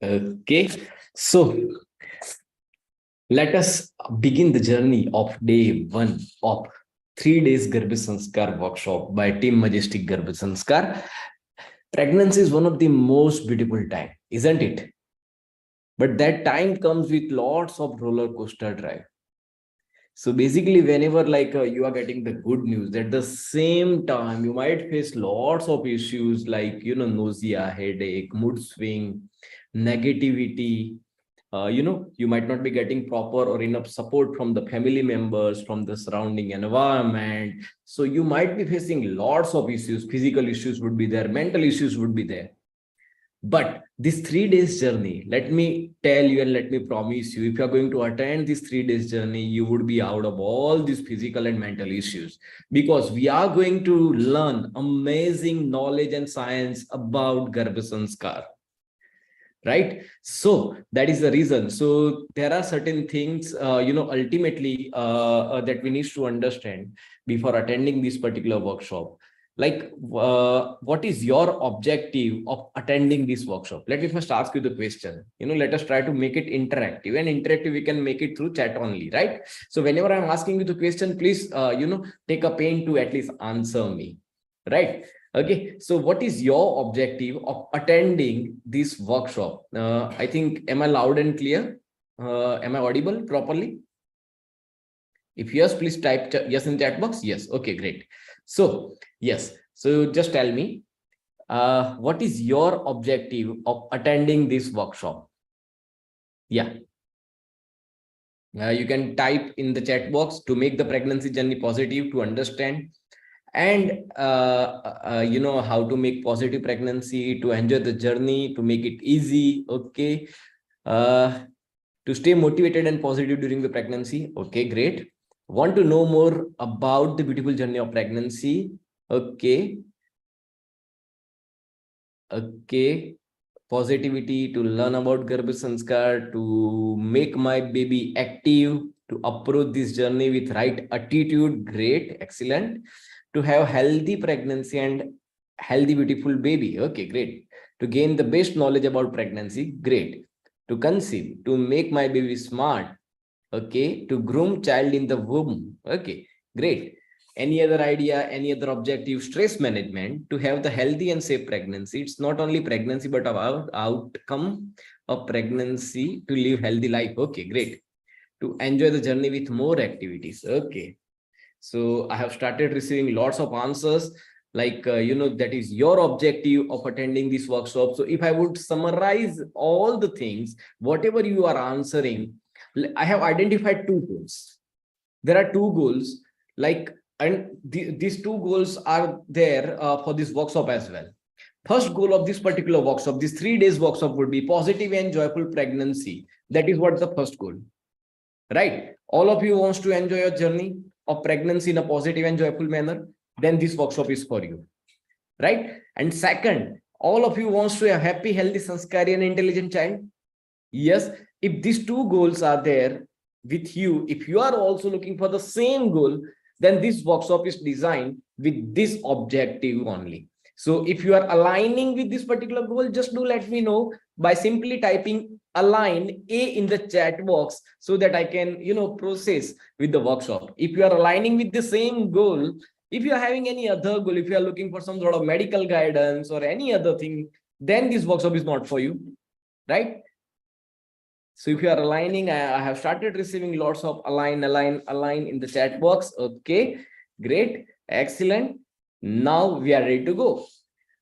Okay, so let us begin the journey of day one of 3 days Garbh Sanskar workshop by Team Majestic Garbh Sanskar. Pregnancy is one of the most beautiful time, isn't it? But that time comes with lots of roller coaster drive. So basically, whenever you are getting the good news, at the same time you might face lots of issues like nausea, headache, mood swing, negativity. You might not be getting proper or enough support from the family members, from the surrounding environment. So you might be facing lots of issues. Physical issues would be there, mental issues would be there. But this 3 days journey, let me tell you and let me promise you, if you are going to attend this 3 days journey, you would be out of all these physical and mental issues, because we are going to learn amazing knowledge and science about Garbh Sanskar. Right? So that is the reason. So there are certain things, ultimately that we need to understand before attending this particular workshop. What is your objective of attending this workshop? Let me first ask you the question. Let us try to make it interactive, and interactive we can make it through chat only, right? So whenever I'm asking you the question, please, take a pain to at least answer me, right? Okay, so what is your objective of attending this workshop? I think, am I loud and clear? Am I audible properly? If yes, please type yes in chat box. Yes, okay, great. So yes, so just tell me, what is your objective of attending this workshop? Yeah. You can type in the chat box to make the pregnancy journey positive, to understand and how to make positive pregnancy, to enjoy the journey, to make it easy. Okay, to stay motivated and positive during the pregnancy. Okay, great. Want to know more about the beautiful journey of pregnancy? Okay. Positivity, to learn about Garbh Sanskar, to make my baby active, to approach this journey with right attitude. Great, excellent. To have healthy pregnancy and healthy beautiful baby. Okay, great. To gain the best knowledge about pregnancy. Great. To conceive, to make my baby smart. Okay. To groom child in the womb. Okay, great. Any other idea, any other objective? Stress management, to have the healthy and safe pregnancy. It's not only pregnancy but about outcome of pregnancy, to live healthy life. Okay, great. To enjoy the journey with more activities. Okay, so I have started receiving lots of answers. That is your objective of attending this workshop. So if I would summarize all the things, whatever you are answering, I have identified two goals. There are two goals, these two goals are there for this workshop as well. First goal of this particular workshop, this 3 days workshop, would be positive and joyful pregnancy. That is what the first goal, right? All of you wants to enjoy your journey of pregnancy in a positive and joyful manner, then this workshop is for you, right? And second, all of you wants to have happy, healthy, sanskari and intelligent child. Yes, if these two goals are there with you, if you are also looking for the same goal, then this workshop is designed with this objective only. So if you are aligning with this particular goal, just do let me know by simply typing align A in the chat box, so that I can process with the workshop. If you are aligning with the same goal, if you are having any other goal, if you are looking for some sort of medical guidance or any other thing, then this workshop is not for you, right? So if you are aligning, I have started receiving lots of align in the chat box. Okay, great, excellent. Now we are ready to go.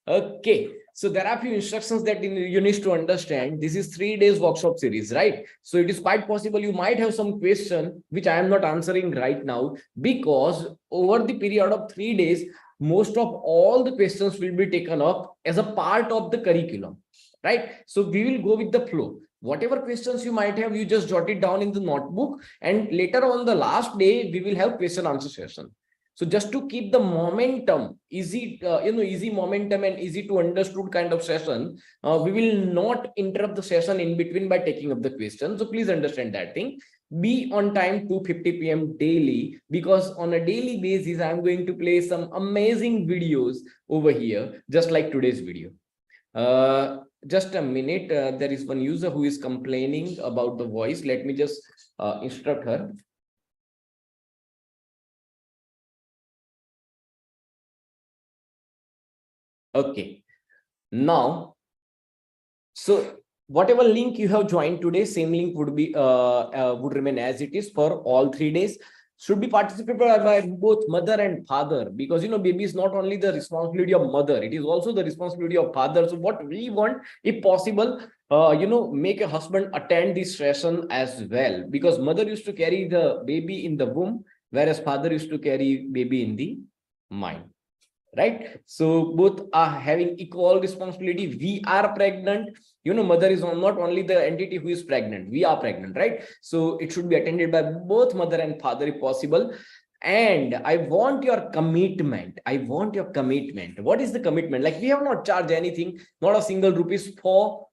Okay, so there are a few instructions that you need to understand. This is 3 days workshop series, right? So it is quite possible you might have some question which I am not answering right now, because over the period of 3 days, most of all the questions will be taken up as a part of the curriculum, right? So we will go with the flow. Whatever questions you might have, you just jot it down in the notebook, and later on the last day, we will have question answer session. So just to keep the momentum easy, easy momentum and easy to understood kind of session, we will not interrupt the session in between by taking up the question. So please understand that thing. Be on time 2:50 p.m. daily, because on a daily basis, I'm going to play some amazing videos over here, just like today's video. Just a minute. There is one user who is complaining about the voice. Let me just instruct her. Okay. Now, so whatever link you have joined today, same link would be would remain as it is for all 3 days. Should be participated by both mother and father, because baby is not only the responsibility of mother, it is also the responsibility of father. So what we want, if possible, make a husband attend this session as well, because mother used to carry the baby in the womb, whereas father used to carry baby in the mind. Right? So both are having equal responsibility. We are pregnant. Mother is not only the entity who is pregnant. We are pregnant, right? So it should be attended by both mother and father if possible. And I want your commitment. I want your commitment. What is the commitment? Like, we have not charged anything, not a single rupees for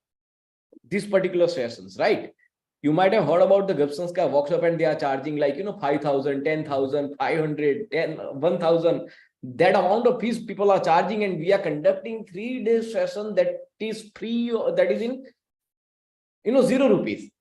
these particular sessions, right? You might have heard about the Garbh Sanskar workshop, and they are charging like 5,000, 10,000, 500, 10, 1,000. That amount of fees people are charging, and we are conducting 3-day session that is free, that is in 0 rupees.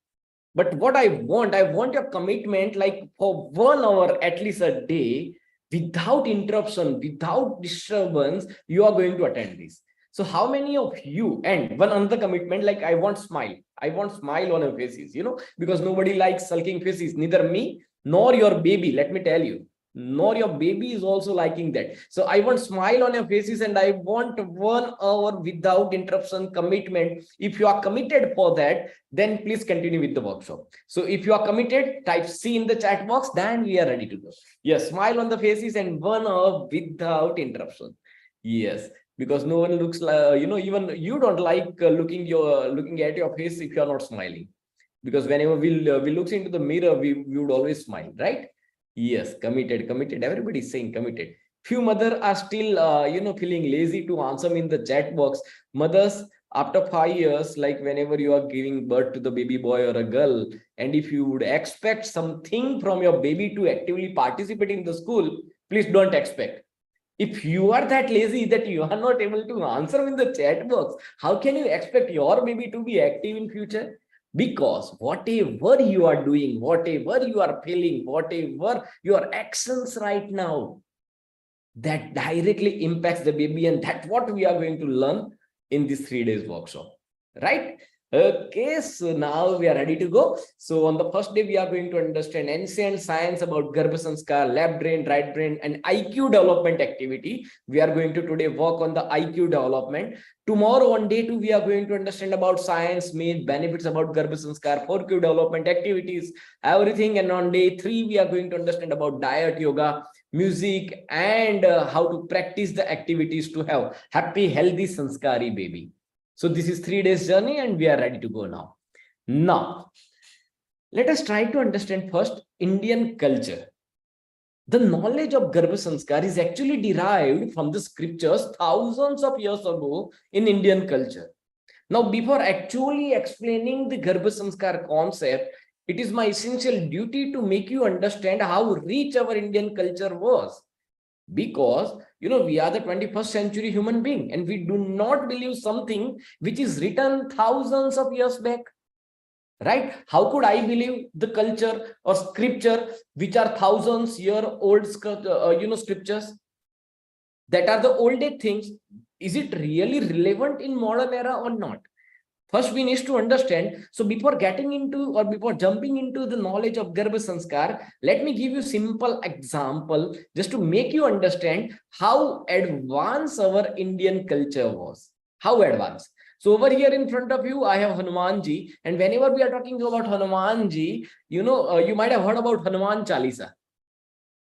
But what I want your commitment, like for 1 hour at least a day, without interruption, without disturbance, you are going to attend this. So how many of you, and one another commitment, like I want smile on your faces, because nobody likes sulking faces, neither me nor your baby, let me tell you, nor your baby is also liking that. So I want smile on your faces, and I want 1 hour without interruption commitment. If you are committed for that, then please continue with the workshop. So if you are committed, type C in the chat box, then we are ready to go. Yes, smile on the faces and 1 hour without interruption. Yes, because no one looks like, even you don't like looking at your face if you are not smiling, because whenever we look into the mirror, we would always smile, right? Yes, committed. Everybody is saying committed. Few mothers are still, feeling lazy to answer me in the chat box. Mothers, after 5 years, like whenever you are giving birth to the baby boy or a girl, and if you would expect something from your baby to actively participate in the school, please don't expect. If you are that lazy that you are not able to answer in the chat box, how can you expect your baby to be active in future? Because whatever you are doing, whatever you are feeling, whatever your actions right now, that directly impacts the baby, and that's what we are going to learn in this 3 days workshop, right? Okay, so now we are ready to go. So on the first day, we are going to understand ancient science about Garbh Sanskar, left brain, right brain, and IQ development activity. We are going to today work on the IQ development. Tomorrow on day 2, we are going to understand about science, myth, benefits about Garbh Sanskar, 4Q development activities, everything. And on day 3, we are going to understand about diet, yoga, music, and how to practice the activities to have happy, healthy, sanskari baby. So this is 3 days journey, and we are ready to go now. Now, let us try to understand first Indian culture. The knowledge of Garbh Sanskar is actually derived from the scriptures thousands of years ago in Indian culture. Now, before actually explaining the Garbh Sanskar concept, it is my essential duty to make you understand how rich our Indian culture was. Because we are the 21st century human being, and we do not believe something which is written thousands of years back, right? How could I believe the culture or scripture which are thousands year old scriptures that are the oldest things? Is it really relevant in modern era or not? First, we need to understand. So before getting into, or before jumping into the knowledge of Garbh Sanskar, let me give you simple example just to make you understand how advanced our Indian culture was. How advanced. So over here in front of you, I have Hanumanji. And whenever we are talking about Hanumanji, you might have heard about Hanuman Chalisa.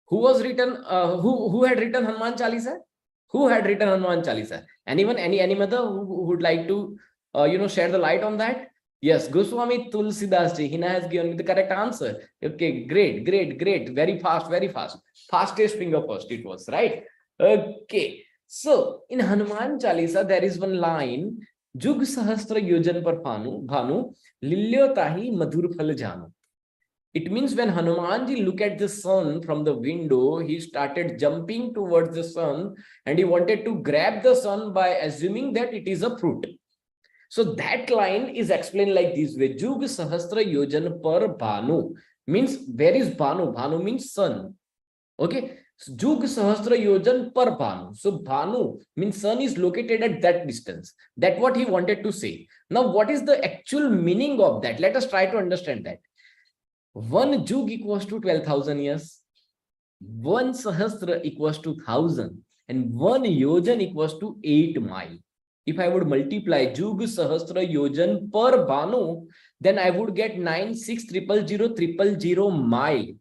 Who was written, who had written Hanuman Chalisa? Who had written Hanuman Chalisa? Anyone, any mother who would like to share the light on that? Yes, Goswami Tulsidas ji. Hina has given me the correct answer. Okay, great. Very fast. Fastest finger first it was, right? Okay. So in Hanuman Chalisa, there is one line, Jug Sahasra Yojan par Bhanu, Lilyo Tahi Madhur Phal Janu. It means when Hanumanji looked at the sun from the window, he started jumping towards the sun, and he wanted to grab the sun by assuming that it is a fruit. So that line is explained like this way: Jug Sahasra Yojan par Bhanu. Means where is Bhanu? Bhanu means sun. Okay. So, Jug Sahasra Yojan par Bhanu. So Bhanu means sun is located at that distance. That's what he wanted to say. Now, what is the actual meaning of that? Let us try to understand that. One Jug equals to 12,000 years. One Sahasra equals to 1,000. And one Yojan equals to 8 mile. If I would multiply Jug Sahasra Yojan per Bhanu, then I would get 96,000,000 mile.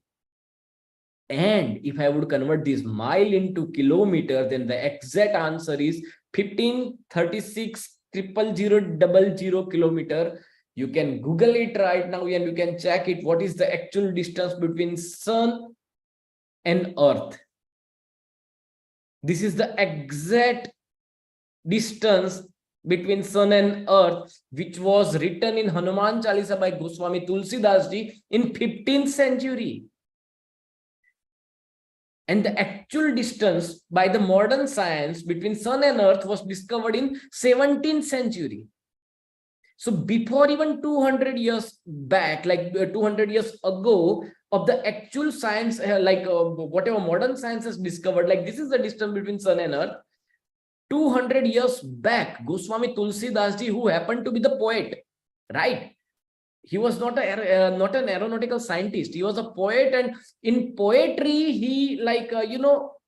And if I would convert this mile into kilometer, then the exact answer is 1536,000,000 kilometer. You can Google it right now and you can check it. What is the actual distance between sun and earth? This is the exact distance between sun and earth, which was written in Hanuman Chalisa by Goswami Tulsidas ji in 15th century. And the actual distance by the modern science between sun and earth was discovered in 17th century. So before even 200 years back, like 200 years ago, of the actual science, whatever modern science has discovered, like this is the distance between sun and earth. 200 years back, Goswami Tulsidas ji, who happened to be the poet, right? He was not an aeronautical scientist. He was a poet, and in poetry, he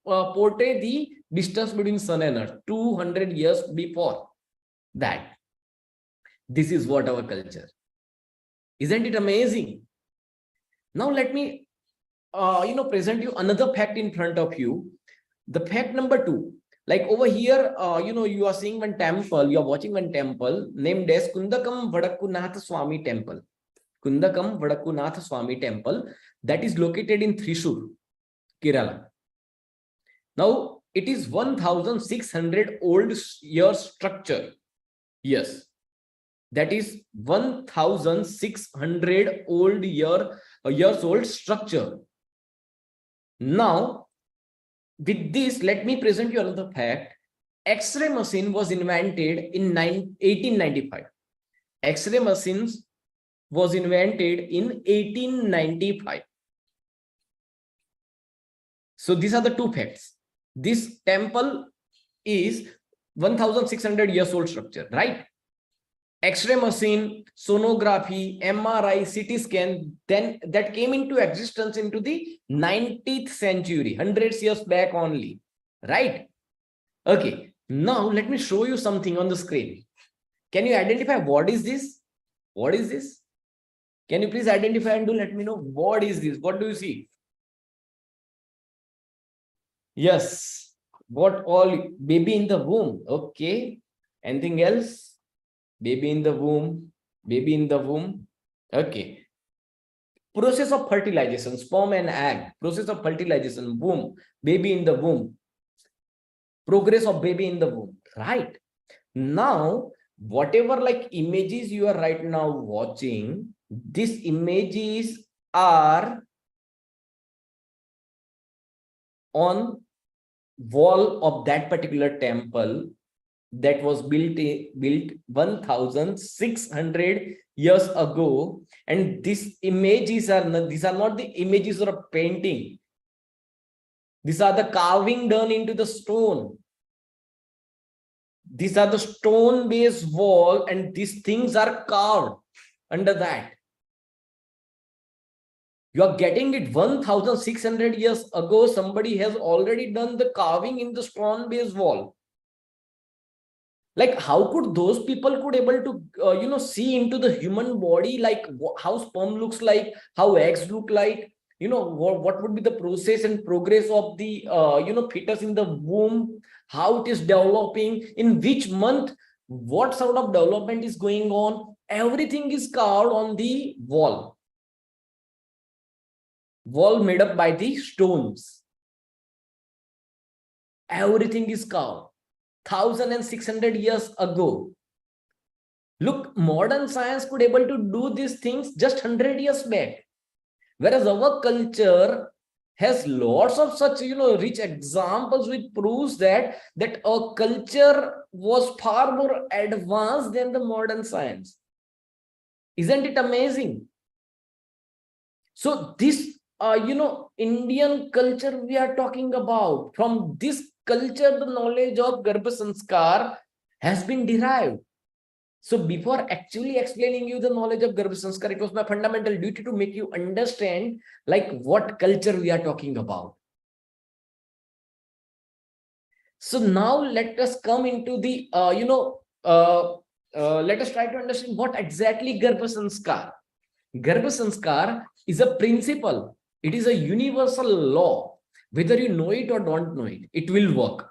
portrayed the distance between sun and earth 200 years before that. This is what our culture. Isn't it amazing? Now let me present you another fact in front of you. The fact number 2. Like over here, you are seeing one temple, you are watching one temple named as Kundakam Vadakkunath Swami Temple. Kundakam Vadakkunath Swami Temple, that is located in Thrissur, Kerala. Now, it is 1,600 old year structure. Yes, that is 1,600 years old structure. Now, with this, let me present you another fact. X-ray machine was invented in 1895. X-ray machines was invented in 1895. So these are the two facts. This temple is 1,600 years old structure, right? X-ray machine, sonography, MRI, CT scan, then that came into existence into the 19th century, hundreds years back only, right? Okay, now let me show you something on the screen. Can you identify what is this? What is this? Can you please identify and let me know what is this? What do you see? Yes, what all? Baby in the womb. Okay, anything else? Baby in the womb, baby in the womb. Okay. Process of fertilization, sperm and egg. Process of fertilization, womb, baby in the womb. Progress of baby in the womb, right? Now, whatever like images you are right now watching, these images are on wall of that particular temple that was built 1,600 years ago, and these images are not the images of a painting. These are the carving done into the stone. These are the stone based wall, and these things are carved under that. You are getting it 1,600 years ago. Somebody has already done the carving in the stone based wall. Like, how could those people could able to see into the human body, like how sperm looks like, how eggs look like, what would be the process and progress of the fetus in the womb, how it is developing, in which month, what sort of development is going on. Everything is carved on the wall made up by the stones. Everything is carved 1,600 years ago. Look, modern science could able to do these things just 100 years back. Whereas our culture has lots of such, rich examples which proves that a culture was far more advanced than the modern science. Isn't it amazing? So this, Indian culture we are talking about, from this culture, the knowledge of Garbh Sanskar has been derived. So before actually explaining you the knowledge of Garbh Sanskar, it was my fundamental duty to make you understand like what culture we are talking about. So now let us come into the, let us try to understand what exactly Garbh Sanskar. Garbh Sanskar is a principle. It is a universal law. Whether you know it or don't know it, it will work.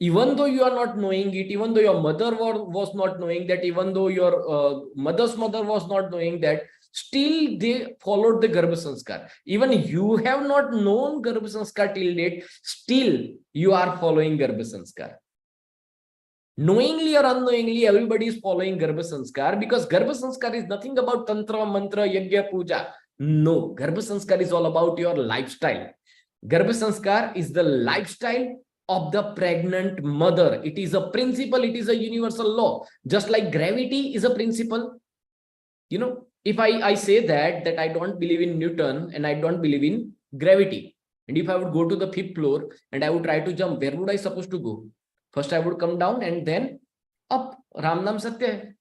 Even though you are not knowing it, even though your mother was not knowing that, even though your mother's mother was not knowing that, still they followed the Garbh Sanskar. Even you have not known Garbh Sanskar till date, still you are following Garbh Sanskar. Knowingly or unknowingly, everybody is following Garbh Sanskar, because Garbh Sanskar is nothing about Tantra, Mantra, Yajna, Puja. No, Garbh Sanskar is all about your lifestyle. Garbh Sanskar is the lifestyle of the pregnant mother. It is a principle, it is a universal law. Just like gravity is a principle. If I say that I don't believe in Newton and I don't believe in gravity, and if I would go to the 5th floor and I would try to jump, where would I supposed to go? First I would come down and then up. Ram Nam Satya hai.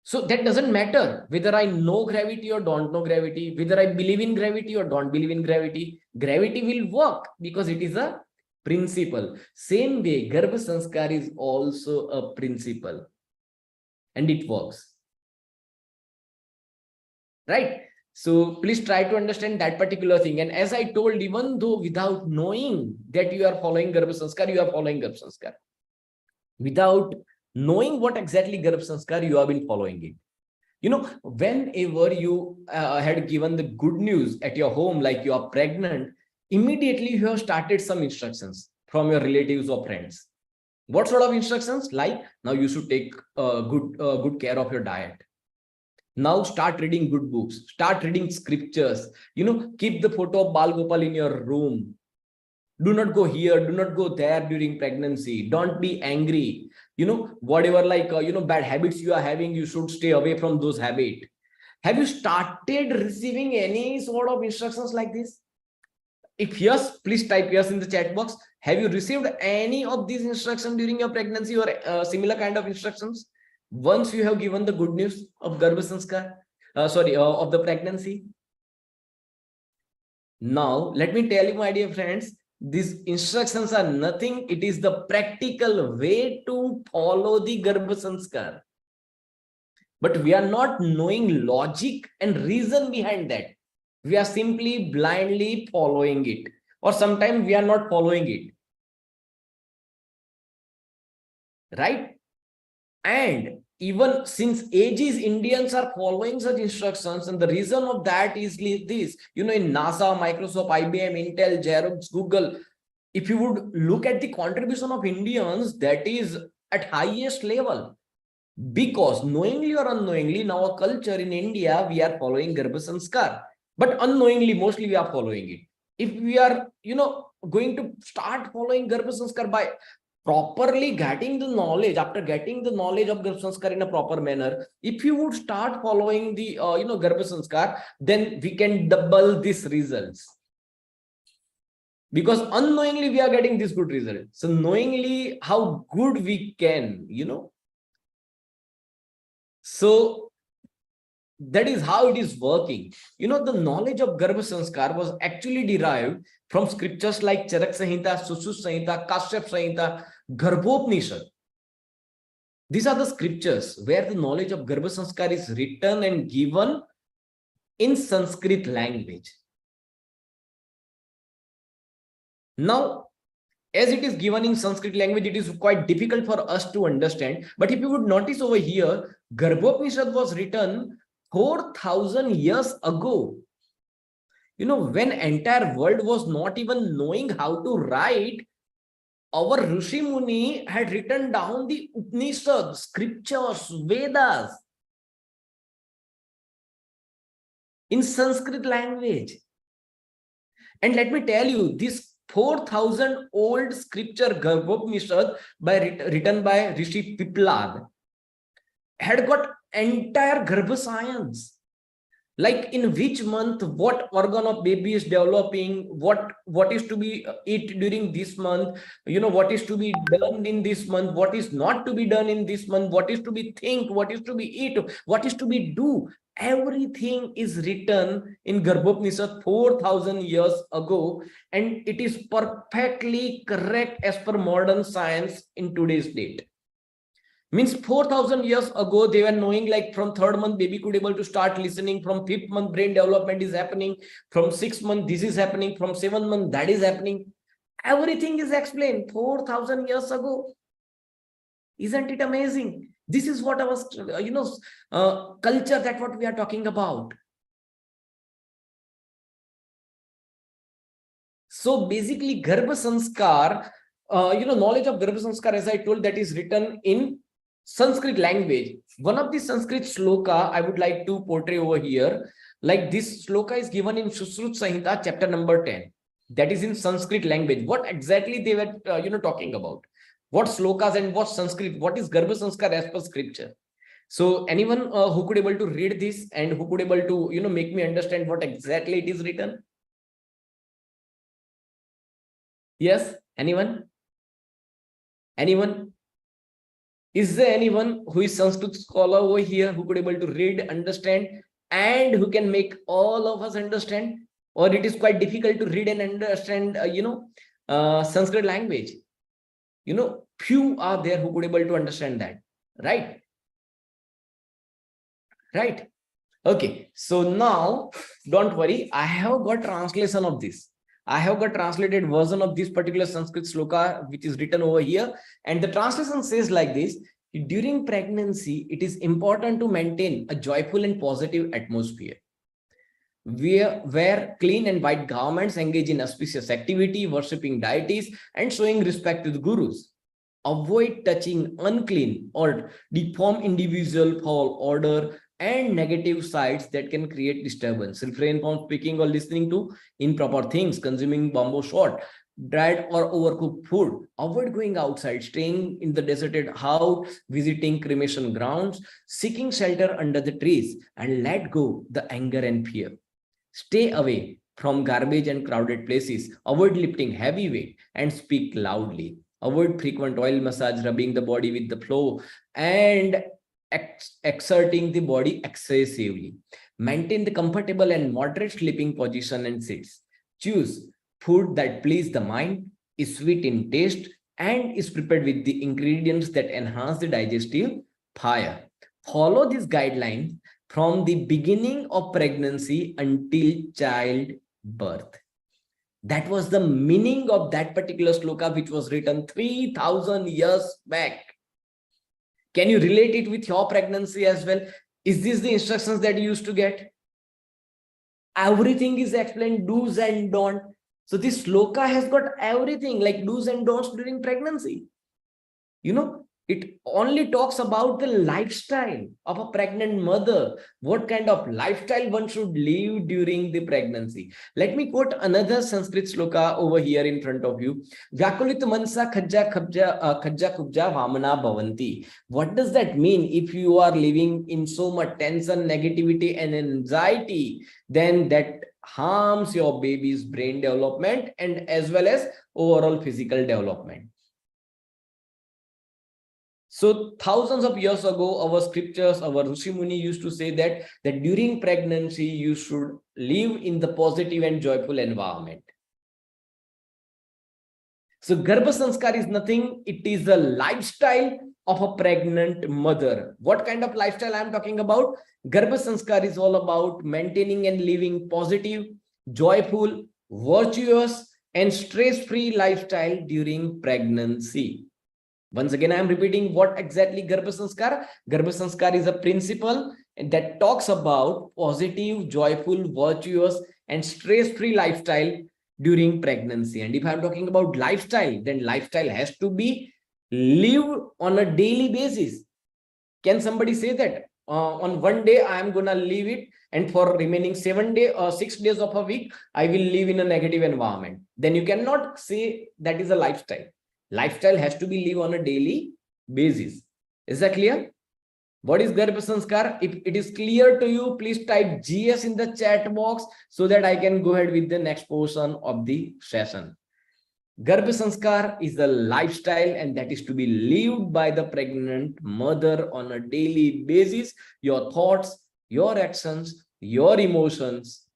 So that doesn't matter whether I know gravity or don't know gravity, whether I believe in gravity or don't believe in gravity. Gravity will work because it is a principle. Same way, Garbh Sanskar is also a principle and it works. Right? So please try to understand that particular thing. And as I told, even though without knowing that you are following Garbh Sanskar, you are following Garbh Sanskar. Without knowing what exactly Garbh Sanskar, you have been following it. Whenever you had given the good news at your home, like you are pregnant, immediately you have started some instructions from your relatives or friends. What sort of instructions? Like, now you should take good care of your diet. Now start reading good books, start reading scriptures, keep the photo of Bal Gopal in your room. Do not go here, do not go there during pregnancy. Don't be angry. Whatever bad habits you are having, you should stay away from those habits. Have you started receiving any sort of instructions like this? If yes, please type yes in the chat box. Have you received any of these instructions during your pregnancy or similar kind of instructions? Once you have given the good news of Garbh Sanskar, of the pregnancy. Now, let me tell you, my dear friends, these instructions are nothing. It is the practical way to follow the Garbh Sanskar. But we are not knowing logic and reason behind that. We are simply blindly following it. Or sometimes we are not following it. Right? And even since ages, Indians are following such instructions. And the reason of that is this, in NASA, Microsoft, IBM, Intel, Xerox, Google, if you would look at the contribution of Indians, that is at highest level. Because knowingly or unknowingly, in our culture in India, we are following Garbh Sanskar. But unknowingly, mostly we are following it. If we are, going to start following Garbh Sanskar by properly getting the knowledge, after getting the knowledge of Garbh Sanskar in a proper manner, if you would start following the, Garbh Sanskar, then we can double these results. Because unknowingly, we are getting this good result. So knowingly, how good we can, So that is how it is working. The knowledge of Garbh Sanskar was actually derived from scriptures like Charak Samhita, Sushruta Samhita, Kashyap Samhita, Garbhopanishad. These are the scriptures where the knowledge of Garbh Sanskar is written and given in Sanskrit language. Now, as it is given in Sanskrit language, it is quite difficult for us to understand. But if you would notice over here, Garbhopanishad was written 4,000 years ago. When entire world was not even knowing how to write, our Rishi Muni had written down the Upanishads, scriptures, Vedas in Sanskrit language. And let me tell you, this 4,000 old scripture Garbhsanskar written by Rishi Piplad had got entire Garbh science, like in which month what organ of baby is developing, what is to be eat during this month, what is to be done in this month, what is not to be done in this month, what is to be think, what is to be eat, what is to be do. Everything is written in Garbhsanskar 4,000 years ago, and it is perfectly correct as per modern science in today's date. Means 4,000 years ago, they were knowing like from third month, baby could able to start listening. From fifth month, brain development is happening. From sixth month, this is happening. From seventh month, that is happening. Everything is explained 4,000 years ago. Isn't it amazing? This is what our, culture, that what we are talking about. So basically, Garbh Sanskar, knowledge of Garbh Sanskar, as I told, that is written in Sanskrit language. One of the Sanskrit sloka I would like to portray over here. Like this sloka is given in Sushrut Samhita, chapter number 10. That is in Sanskrit language. What exactly they were, talking about? What slokas and what Sanskrit? What is Garbh Sanskar as per scripture? So anyone who could able to read this and who could able to, make me understand what exactly it is written? Yes, anyone? Anyone? Is there anyone who is Sanskrit scholar over here who could able to read, understand, and who can make all of us understand? Or it is quite difficult to read and understand, Sanskrit language? Few are there who could able to understand that, right? Right. Okay. So now, don't worry. I have got translation of this. I have got translated version of this particular Sanskrit sloka, which is written over here. And the translation says like this: during pregnancy, it is important to maintain a joyful and positive atmosphere. Wear clean and white garments, engage in auspicious activity, worshipping deities, and showing respect to the gurus. Avoid touching unclean or deformed individual, foul order, and negative sides that can create disturbance. Refrain from speaking or listening to improper things, consuming bamboo shot, dried or overcooked food. Avoid going outside, staying in the deserted house, visiting cremation grounds, seeking shelter under the trees, and let go the anger and fear. Stay away from garbage and crowded places. Avoid lifting heavy weight and speak loudly. Avoid frequent oil massage, rubbing the body with the floor, and exerting the body excessively. Maintain the comfortable and moderate sleeping position and sits. Choose food that please the mind, is sweet in taste, and is prepared with the ingredients that enhance the digestive fire. Follow these guidelines from the beginning of pregnancy until childbirth. That was the meaning of that particular sloka, which was written 3,000 years back. Can you relate it with your pregnancy as well? Is this the instructions that you used to get? Everything is explained, do's and don'ts. So this sloka has got everything like do's and don'ts during pregnancy. It only talks about the lifestyle of a pregnant mother, what kind of lifestyle one should live during the pregnancy. Let me quote another Sanskrit sloka over here in front of you. Vyakulit mansa khajja kubja vamana bhavanti. What does that mean? If you are living in so much tension, negativity, and anxiety, then that harms your baby's brain development and as well as overall physical development. So thousands of years ago, our scriptures, our Rishi Muni used to say that during pregnancy, you should live in the positive and joyful environment. So Garbh Sanskar is nothing. It is the lifestyle of a pregnant mother. What kind of lifestyle I am talking about? Garbh Sanskar is all about maintaining and living positive, joyful, virtuous, and stress-free lifestyle during pregnancy. Once again, I am repeating what exactly Garbh Sanskar. Garbh Sanskar is a principle that talks about positive, joyful, virtuous, and stress-free lifestyle during pregnancy. And if I'm talking about lifestyle, then lifestyle has to be lived on a daily basis. Can somebody say that? on one day I am gonna leave it, and for remaining 7 days or 6 days of a week I will live in a negative environment, then you cannot say that is a lifestyle. Lifestyle has to be lived on a daily basis. Is that clear? What is Garbh Sanskar? If it is clear to you, please type GS in the chat box so that I can go ahead with the next portion of the session. Garbh Sanskar is a lifestyle, and that is to be lived by the pregnant mother on a daily basis. Your thoughts, your actions, your emotions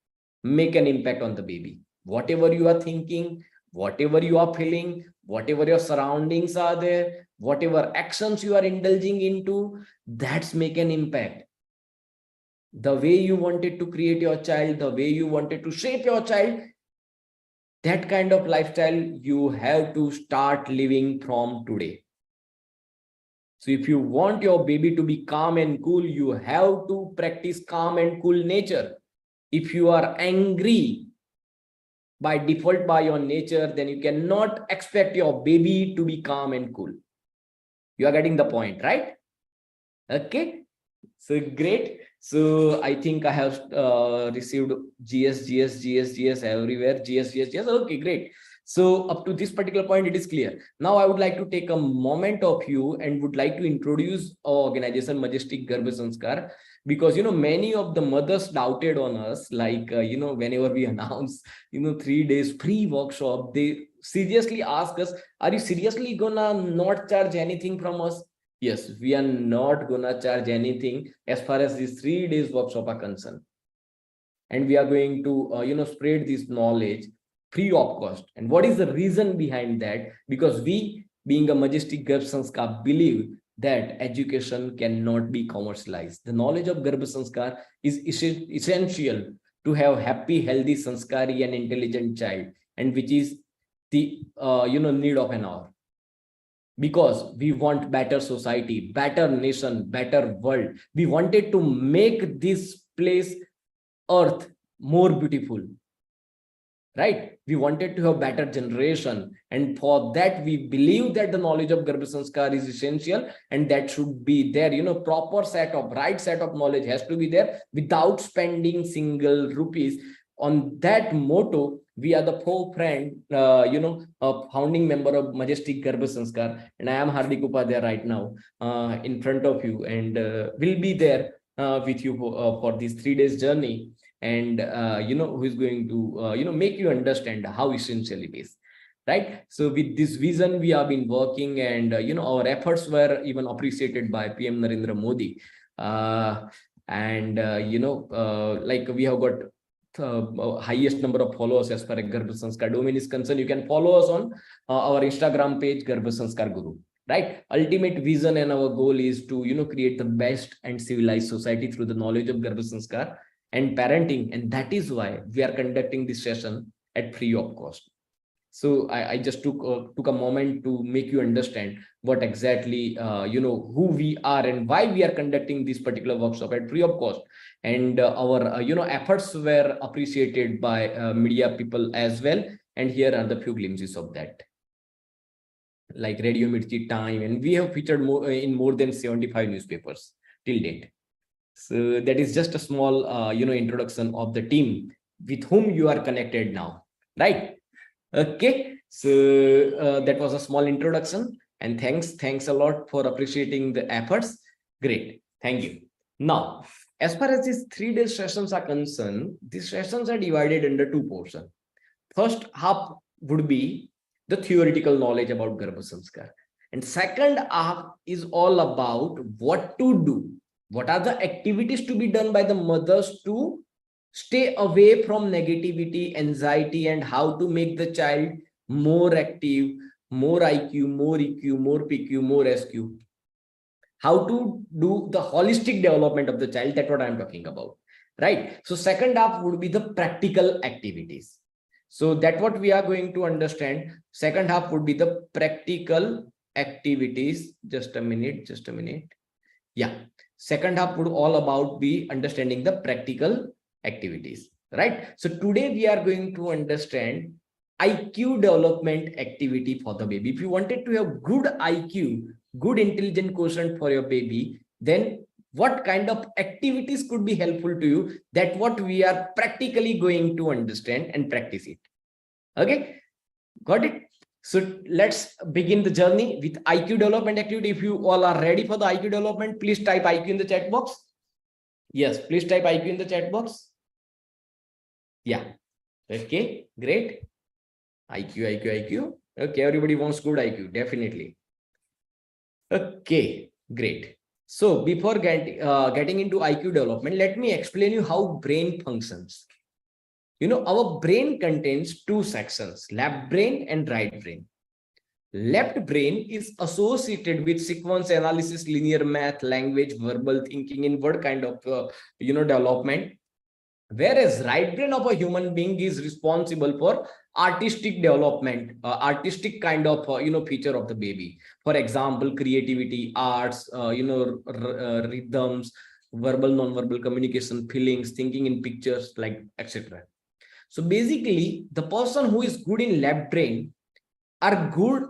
make an impact on the baby. Whatever you are thinking, whatever you are feeling, whatever your surroundings are there, whatever actions you are indulging into, that's make an impact. The way you wanted to create your child, the way you wanted to shape your child, that kind of lifestyle you have to start living from today. So if you want your baby to be calm and cool, you have to practice calm and cool nature. If you are angry by default by your nature, then you cannot expect your baby to be calm and cool. You are getting the point, right? Okay, so great. So I think I have received GS everywhere. GS. Okay, great. So up to this particular point, it is clear. Now I would like to take a moment of you and would like to introduce our organization, Majestic Garbh Sanskar, because many of the mothers doubted on us, like whenever we announce 3 days free workshop, they seriously ask us, are you seriously gonna not charge anything from us? Yes, we are not gonna charge anything as far as these 3 days workshop are concerned, and we are going to spread this knowledge free of cost. And what is the reason behind that? Because we, being a Majestic Garbh Sanskar, believe that education cannot be commercialized. The knowledge of Garbh Sanskar is essential to have happy, healthy, sanskari and intelligent child, and which is the need of an hour. Because we want better society, better nation, better world. We wanted to make this place, earth, more beautiful, right? We wanted to have better generation, and for that we believe that the knowledge of Garbh Sanskar is essential, and that should be there. Proper set of right set of knowledge has to be there without spending single rupees. On that motto, we are the forefront, founding member of Majestic Garbh Sanskar, and I am Hardik Upadhyay right now in front of you, and will be there with you for this 3 days journey, and who is going to make you understand how essential it is, right? So with this vision, we have been working, and our efforts were even appreciated by PM Narendra Modi, and like we have got highest number of followers as far as Garbh Sanskar domain is concerned. You can follow us on our Instagram page, GarbhSanskarGURU, right? Ultimate vision and our goal is to create the best and civilized society through the knowledge of Garbh Sanskar and parenting, and that is why we are conducting this session at free of cost. So I just took a moment to make you understand what exactly who we are and why we are conducting this particular workshop at free of cost. And our efforts were appreciated by media people as well. And here are the few glimpses of that, like Radio Mirchi, Time, and we have featured in more than 75 newspapers till date. So that is just a small introduction of the team with whom you are connected now, right? Okay, so that was a small introduction, and thanks a lot for appreciating the efforts. Great, thank you. Now, as far as these 3 day sessions are concerned, these sessions are divided into 2 portions. First half would be the theoretical knowledge about Garbh Sanskar, and second half is all about what to do, what are the activities to be done by the mothers to stay away from negativity, anxiety, and how to make the child more active, more IQ, more EQ, more PQ, more SQ. How to do the holistic development of the child, that's what I'm talking about, right? So second half would be the practical activities. So that's what we are going to understand. Second half would be the practical activities. Just a minute. Yeah. Second half would all about be understanding the practical activities, right? So today we are going to understand IQ development activity for the baby. If you wanted to have good IQ, good intelligent quotient for your baby, then what kind of activities could be helpful to you, that what we are practically going to understand and practice it. Okay, got it? So let's begin the journey with IQ development activity. If you all are ready for the IQ development, please type IQ in the chat box. Yes, please type IQ in the chat box. Yeah. Okay, great. IQ. Okay, everybody wants good IQ, definitely. Okay, great. So before getting into IQ development, let me explain you how brain functions. You know, our brain contains two sections, left brain and right brain. Left brain is associated with sequence analysis, linear math, language, verbal thinking, inward kind of development. Whereas right brain of a human being is responsible for artistic development, artistic kind of feature of the baby. For example, creativity, arts, rhythms, verbal, non-verbal communication, feelings, thinking in pictures, like etc. So basically, the person who is good in left brain are good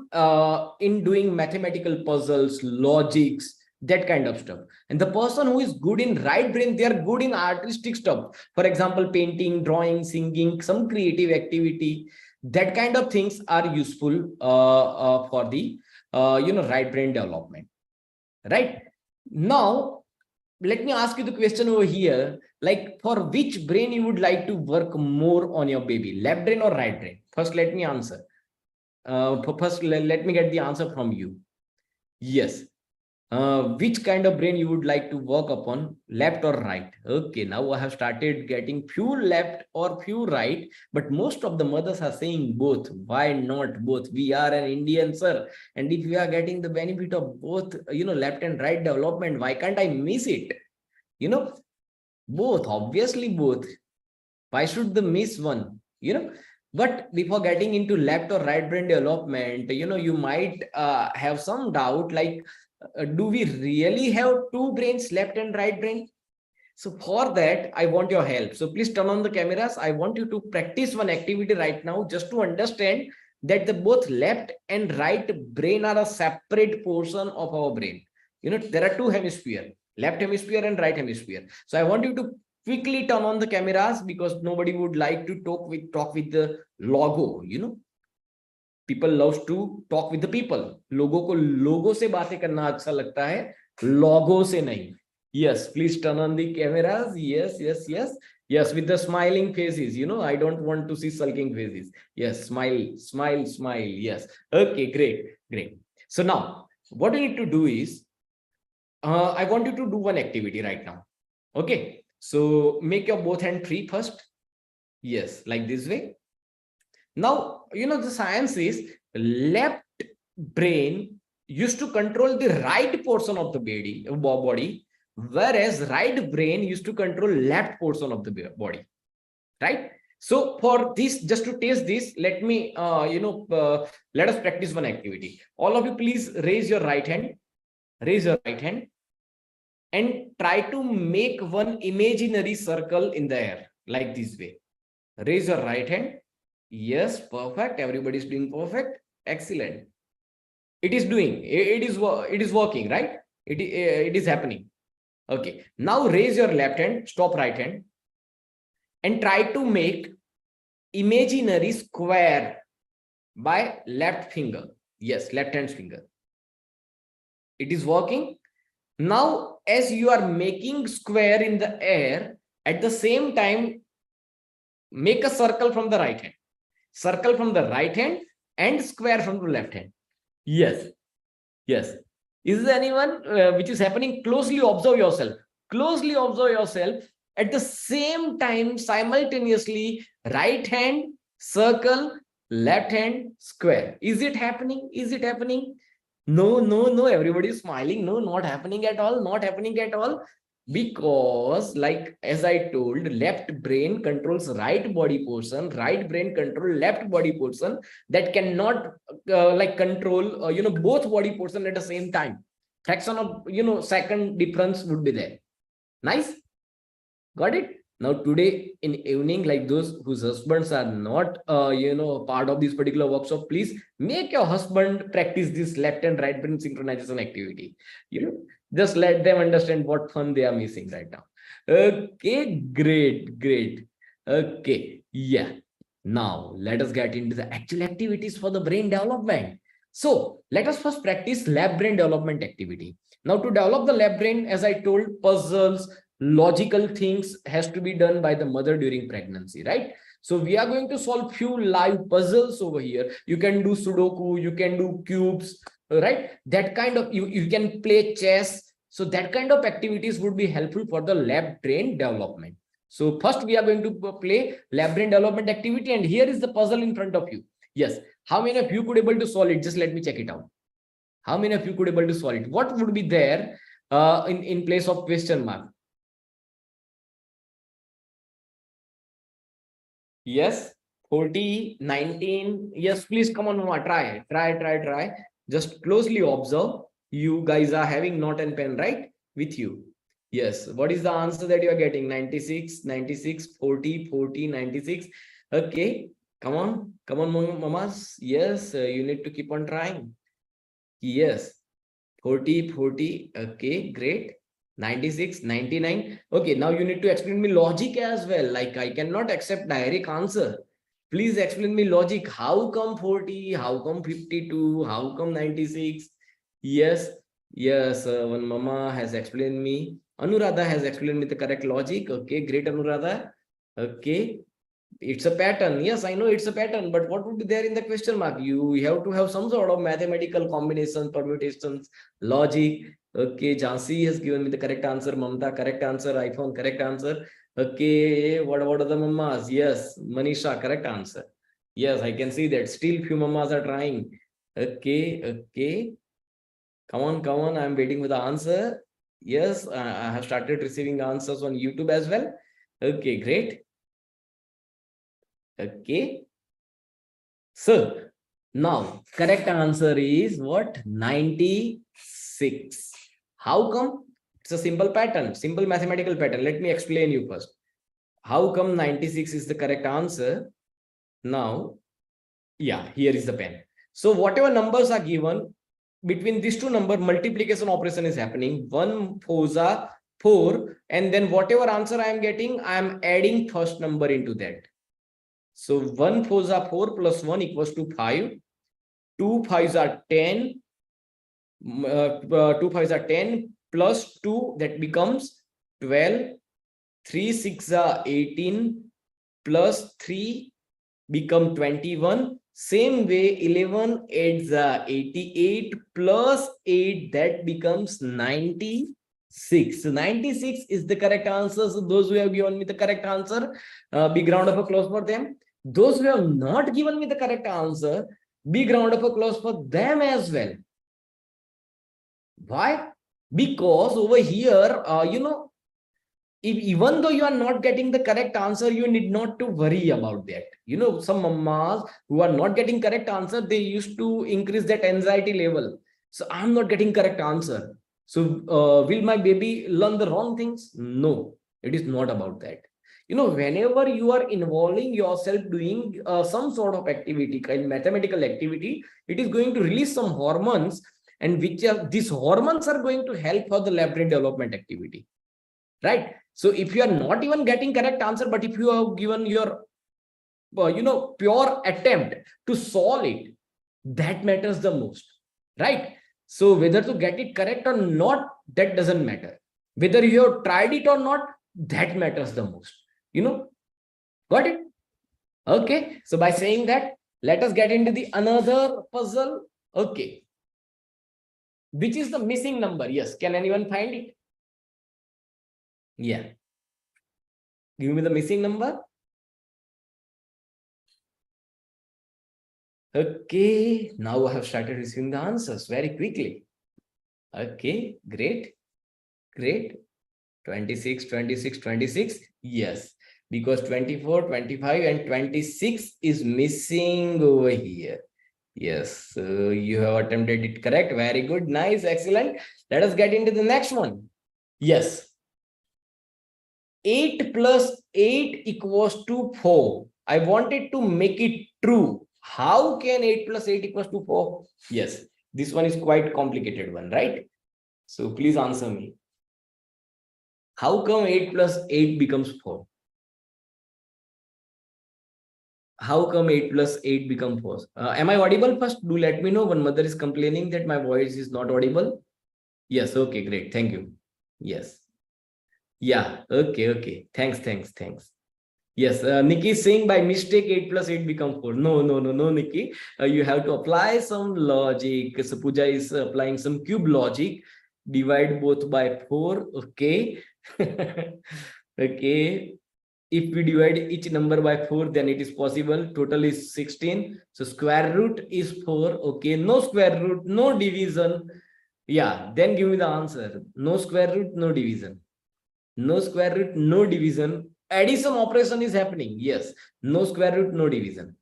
in doing mathematical puzzles, logics, that kind of stuff. And the person who is good in right brain, they are good in artistic stuff. For example, painting, drawing, singing, some creative activity, that kind of things are useful for the right brain development. Right now, let me ask you the question over here, like for which brain you would like to work more on your baby, left brain or right brain? First, let me answer. First, let me get the answer from you. Yes. Which kind of brain you would like to work upon, left or right? Okay, now I have started getting few left or few right, but most of the mothers are saying both. Why not both? We are an Indian, sir, and if we are getting the benefit of both, left and right development, why can't I miss it? Both, obviously both. Why should the miss one? But before getting into left or right brain development, you might have some doubt, like do we really have two brains, left and right brain? So for that, I want your help. So please turn on the cameras. I want you to practice one activity right now, just to understand that the both left and right brain are a separate portion of our brain. There are two hemispheres, left hemisphere and right hemisphere. So I want you to quickly turn on the cameras, because nobody would like to talk with the logo. People loves to talk with the people. Logo se baatein karna acha lagta hai, logo se nahi. Yes, please turn on the cameras. Yes, with the smiling faces. I don't want to see sulking faces. Yes, smile. Yes. Okay, great. So now what you need to do is, I want you to do one activity right now. Okay, so make your both hand free first. Yes, like this way. Now, the science is left brain used to control the right portion of the body, whereas right brain used to control left portion of the body, right? So for this, just to test this, let me, let us practice one activity. All of you, please raise your right hand. Raise your right hand and try to make one imaginary circle in the air, like this way. Raise your right hand. Yes, perfect. Everybody is doing perfect. Excellent. It is doing. It is working, right? It is happening. Okay. Now raise your left hand. Stop right hand, and try to make imaginary square by left finger. Yes, left hand finger. It is working. Now, as you are making square in the air, at the same time, make a circle from the right hand. Circle from the right hand and square from the left hand. Yes. Is there anyone which is happening? Closely observe yourself. At the same time, simultaneously, right hand circle, left hand square. Is it happening? No, everybody is smiling. No, not happening at all. Because, like as I told, left brain controls right body portion, right brain control left body portion. That cannot control both body portion at the same time. Fraction of second difference would be there. Nice, got it? Now today in evening, like those whose husbands are not part of this particular workshop, please make your husband practice this left and right brain synchronization activity. Just let them understand what fun they are missing right now. Okay, great. Okay, yeah. Now let us get into the actual activities for the brain development. So let us first practice lab brain development activity. Now to develop the lab brain, as I told, puzzles, logical things has to be done by the mother during pregnancy, right? So we are going to solve few live puzzles over here. You can do Sudoku, you can do cubes, right? That kind of, you can play chess. So that kind of activities would be helpful for the lab brain development. So first we are going to play lab brain development activity, and here is the puzzle in front of you. Yes, how many of you could able to solve it? Just let me check it out. How many of you could able to solve it? What would be there in place of question mark? Yes, 40, 19. Yes, please come on, Mama. Try. Just closely observe. You guys are having note and pen, right? With you. Yes. What is the answer that you are getting? 96, 96, 40, 40, 96. Okay. Come on, mamas. Yes, you need to keep on trying. Yes. 40, 40. Okay, great. 96, 99. Okay, now you need to explain me logic as well. Like, I cannot accept direct answer. Please explain me logic. How come 40? How come 52? How come 96? Yes, yes. One mama has explained me. Anuradha has explained me the correct logic. Okay, great, Anuradha. Okay, it's a pattern. Yes, I know it's a pattern, but what would be there in the question mark? You have to have some sort of mathematical combinations, permutations, logic. Okay, Jhansi has given me the correct answer. Mamta, correct answer. iPhone, correct answer. Okay, what about the mamas? Yes, Manisha, correct answer. Yes, I can see that. Still few mamas are trying. Okay. Come on. I'm waiting for the answer. Yes, I have started receiving answers on YouTube as well. Okay, great. Okay. So now correct answer is what? 96. How come? It's a simple pattern, simple mathematical pattern. Let me explain you first. How come 96 is the correct answer? Now, yeah, here is the pen. So whatever numbers are given, between these two number, multiplication operation is happening. 1 4 are 4, and then whatever answer I am getting, I am adding first number into that. So 1 4 are 4 plus 1 equals to 5. 2 5s are 10. 2 5s are 10 plus 2, that becomes 12. 3 6 are 18 plus 3 become 21. Same way, 11 8s are 88 plus 8, that becomes 96. So 96 is the correct answer. So those who have given me the correct answer, big round of applause for them. Those who have not given me the correct answer, big round of applause for them as well. Why? Because over here, even though you are not getting the correct answer, you need not to worry about that. Some mammas who are not getting correct answer, they used to increase that anxiety level. So I'm not getting correct answer. So will my baby learn the wrong things? No, it is not about that. Whenever you are involving yourself doing some sort of activity, kind of mathematical activity, it is going to release some hormones, and these hormones are going to help for the lab brain development activity, right? So if you are not even getting correct answer, but if you have given your pure attempt to solve it, that matters the most, right? So whether to get it correct or not, that doesn't matter. Whether you have tried it or not, that matters the most. Got it? Okay, so by saying that, let us get into the another puzzle. Okay, which is the missing number? Yes, can anyone find it? Yeah, give me the missing number. Okay, now I have started receiving the answers very quickly. Okay, great. 26, 26, 26. Yes, because 24, 25, and 26 is missing over here. Yes, so you have attempted it correct. Very good, nice, excellent. Let us get into the next one. Yes. 8 plus 8 equals to 4. I wanted to make it true. How can 8 plus 8 equals to 4? Yes, this one is quite complicated one, right? So please answer me. How come 8 plus 8 becomes 4? How come 8 plus 8 become 4? Am I audible first? Do let me know. One mother is complaining that my voice is not audible. Yes, okay, great. Thank you. Yes. Yeah, okay. Thanks. Yes, Nikki is saying by mistake 8 plus 8 become 4. No, Nikki. You have to apply some logic. So Pooja is applying some cube logic. Divide both by 4. Okay. Okay. If we divide each number by 4, then it is possible. Total is 16. So square root is 4. Okay. No square root, no division. Yeah. Then give me the answer. No square root, no division. No square root, no division. Addition operation is happening. Yes. No square root, no division.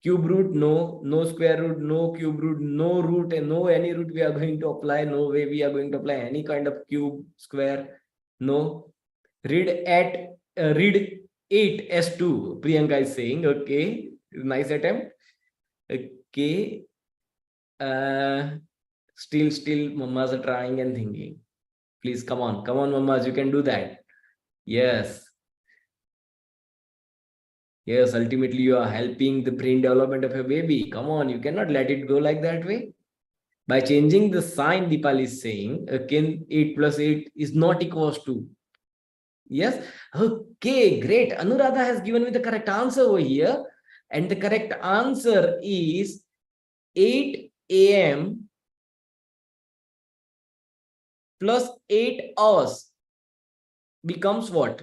Cube root, no square root, no cube root, no root, and no any root we are going to apply. No way we are going to apply any kind of cube, square. No. Read 8 as 2. Priyanka is saying, okay. Nice attempt. Okay. Still, mamas are trying and thinking. Please come on, mamas, you can do that. Yes. Yes, ultimately you are helping the brain development of a baby. Come on, you cannot let it go like that way. By changing the sign, Dipal is saying, again, 8 plus 8 is not equals to. Yes. Okay, great. Anuradha has given me the correct answer over here. And the correct answer is 8 a.m. plus 8 hours becomes what?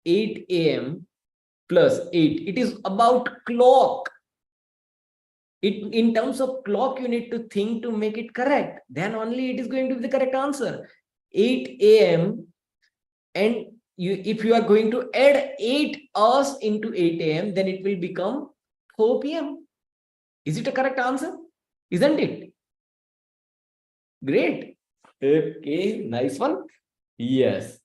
8 a.m. plus 8. It is about clock. In terms of clock, you need to think to make it correct. Then only it is going to be the correct answer. 8 a.m. and if you are going to add 8 hours into 8 a.m., then it will become 4 p.m. Is it a correct answer? Isn't it? Great. Okay, nice one. Yes.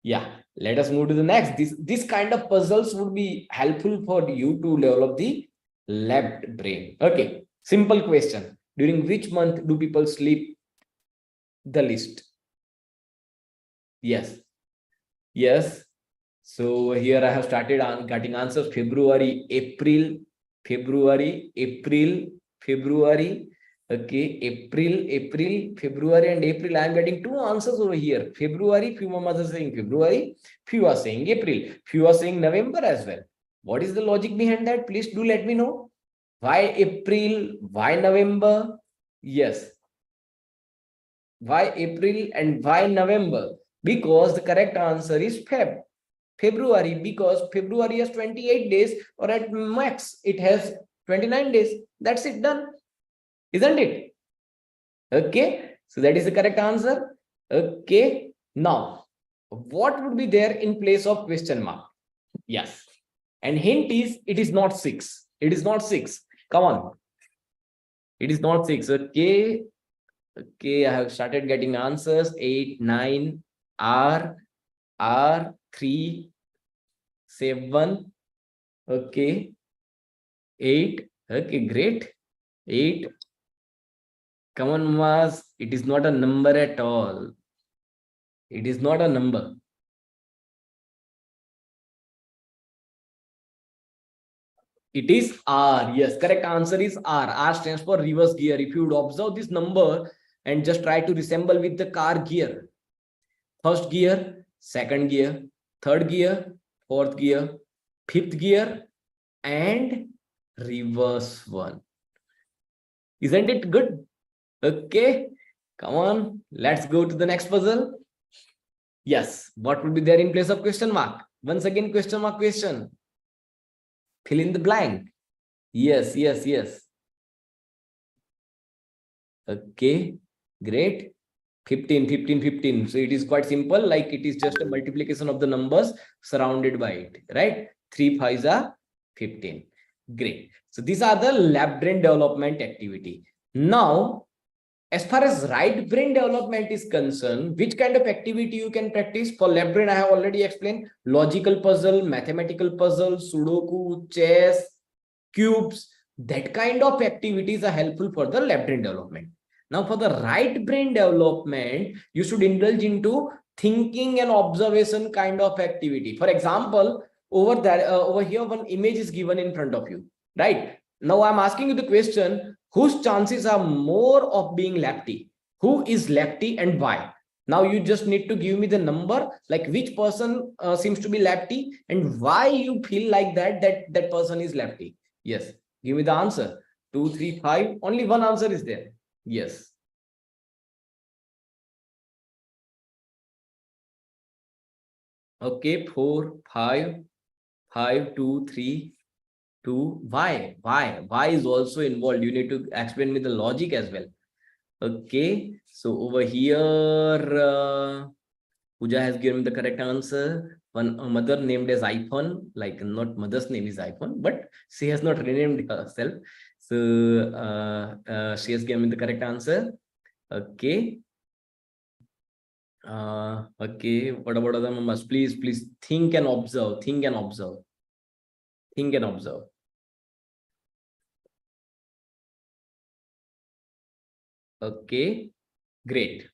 Yeah. Let us move to the next. This kind of puzzles would be helpful for you to develop the left brain. Okay. Simple question. During which month do people sleep the least? Yes. Yes. So here I have started on getting answers. February, April. Okay, April, February, and April. I am getting two answers over here. February, few mamas are saying February, few are saying April, few are saying November as well. What is the logic behind that? Please do let me know. Why April? Why November? Yes. Why April and why November? Because the correct answer is February, because February has 28 days, or at max it has 29 days. That's it, done. Isn't it? Okay, so that is the correct answer. Okay, now what would be there in place of question mark? Yes, and hint is it is not 6. It is not 6. Come on, it is not 6. Okay, I have started getting answers. 8, 9, R, 3, 7. Okay, 8. Okay, great. 8. Come on, Mas. It is not a number at all. It is not a number. It is R. Yes, correct answer is R. R stands for reverse gear. If you would observe this number and just try to resemble with the car gear. First gear, second gear, third gear, fourth gear, fifth gear, and reverse one. Isn't it good? Okay, come on. Let's go to the next puzzle. Yes, what will be there in place of question mark? Once again, question mark question. Fill in the blank. Yes. Okay, great. 15. So it is quite simple, like it is just a multiplication of the numbers surrounded by it, right? 3 5s are 15. Great. So these are the left brain development activity. Now, as far as right brain development is concerned, which kind of activity you can practice? For left brain, I have already explained: logical puzzle, mathematical puzzle, Sudoku, chess, cubes. That kind of activities are helpful for the left brain development. Now, for the right brain development, you should indulge into thinking and observation kind of activity. For example, over here, one image is given in front of you, right? Now, I'm asking you the question, whose chances are more of being lefty? Who is lefty and why? Now, you just need to give me the number, like which person seems to be lefty and why you feel like that person is lefty. Yes, give me the answer. 2, 3, 5. Only one answer is there. Yes. Okay, 4, 5, 5, 2, 3, 2. Why? Why is also involved? You need to explain me the logic as well. Okay, so over here, Pooja has given the correct answer. One mother named as iPhone, like not mother's name is iPhone, but she has not renamed herself. So she has given the correct answer. Okay. Okay, what about other members? Please think and observe, think and observe, think and observe. Okay, great.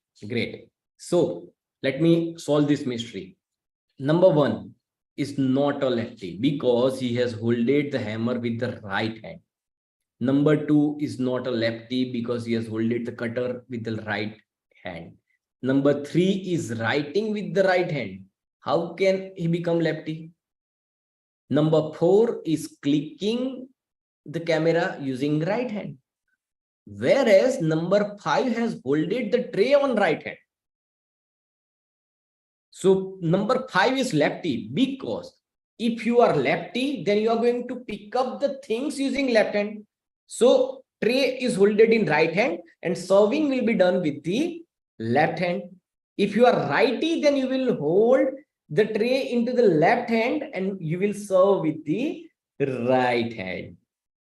So let me solve this mystery. Number one is not a lefty because he has holded the hammer with the right hand. Number two is not a lefty because he has holded the cutter with the right hand. Number three is writing with the right hand. How can he become lefty? Number four is clicking the camera using right hand. Whereas number five has holded the tray on right hand. So number five is lefty because if you are lefty, then you are going to pick up the things using left hand. So tray is holded in right hand and serving will be done with the left hand. If you are righty, then you will hold the tray into the left hand and you will serve with the right hand.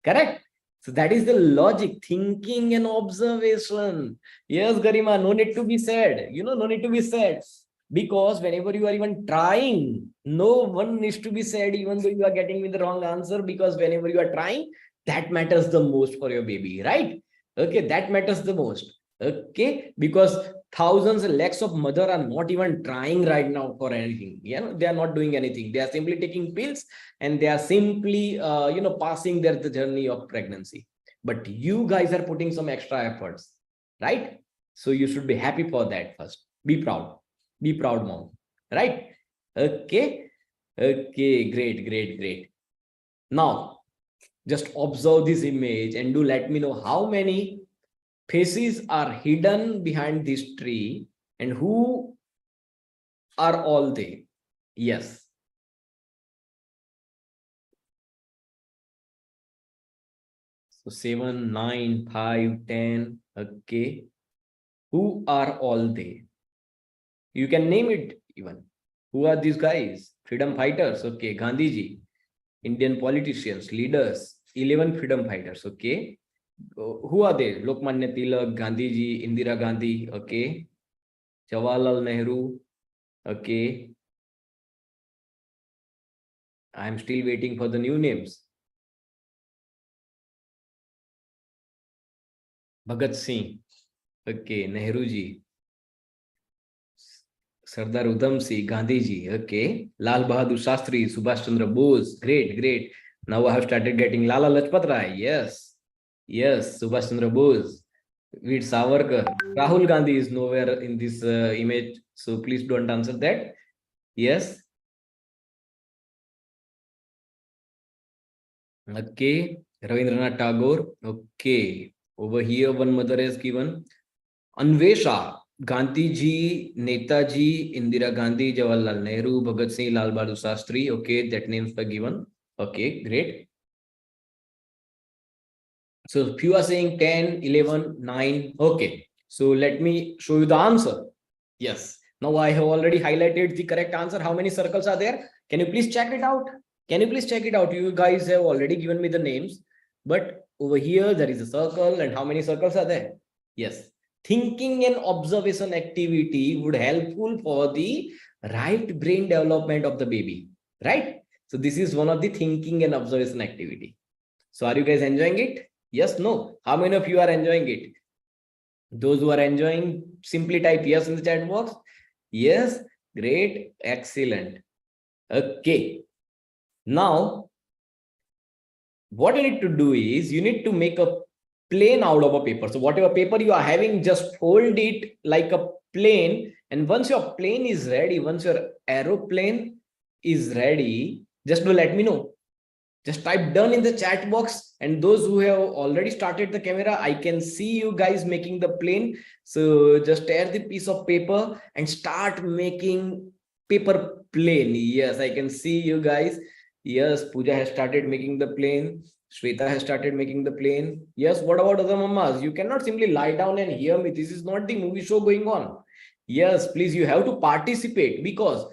Correct? So that is the logic, thinking and observation. Yes, Garima, no need to be said. No need to be said. Because whenever you are even trying, no one needs to be said, even though you are getting me the wrong answer, because whenever you are trying, that matters the most for your baby, right? Okay, that matters the most. Okay, because thousands and lakhs of mother are not even trying right now for anything. They are not doing anything. They are simply taking pills and they are simply passing the journey of pregnancy. But you guys are putting some extra efforts, right? So you should be happy for that. First, be proud. Be proud, mom. Right? Okay. Okay, great. Now, just observe this image and do let me know how many faces are hidden behind this tree and who are all they. Yes. So 7, 9, 5, 10. Okay. Who are all they? You can name it even. Who are these guys? Freedom fighters. Okay. Gandhiji. Indian politicians, leaders, 11 freedom fighters. Okay. Who are they? Lokmanya Tilak, Gandhiji, Indira Gandhi. Okay. Jawaharlal Nehru. Okay. I'm still waiting for the new names. Bhagat Singh. Okay. Nehru ji. Sardar Udham Singh, Gandhi ji. Okay. Lal Bahadur Shastri, Subhash Chandra Bose. Great. Now I have started getting Lala Lajpat Rai. Yes. Subhash Chandra Bose. Veer Savarkar. Rahul Gandhi is nowhere in this image. So please don't answer that. Yes. Okay. Ravindranath Tagore. Okay. Over here, one mother has given Anvesha. Gandhi ji, Netaji, Indira Gandhi, Jawaharlal Nehru, Bhagat Singh, Lal Bahadur Shastri. Okay, that names were given. Okay, great. So few are saying 10, 11, 9. Okay, so let me show you the answer. Yes. Now I have already highlighted the correct answer. How many circles are there? Can you please check it out? You guys have already given me the names, but over here there is a circle, and how many circles are there? Yes. Thinking and observation activity would helpful for the right brain development of the baby, right? So this is one of the thinking and observation activity. So are you guys enjoying it? Yes, no? How many of you are enjoying it? Those who are enjoying, simply type yes in the chat box. Yes, great, excellent. Okay. Now, what you need to do is you need to make a plane out of a paper. So whatever paper you are having, just fold it like a plane. And once your plane is ready, once your aeroplane is ready, just do let me know. Just type done in the chat box. And those who have already started the camera, I can see you guys making the plane. So just tear the piece of paper and start making paper plane. Yes, I can see you guys. Yes, Pooja has started making the plane. Shweta has started making the plane. Yes, what about other mamas? You cannot simply lie down and hear me. This is not the movie show going on. Yes, please, you have to participate, because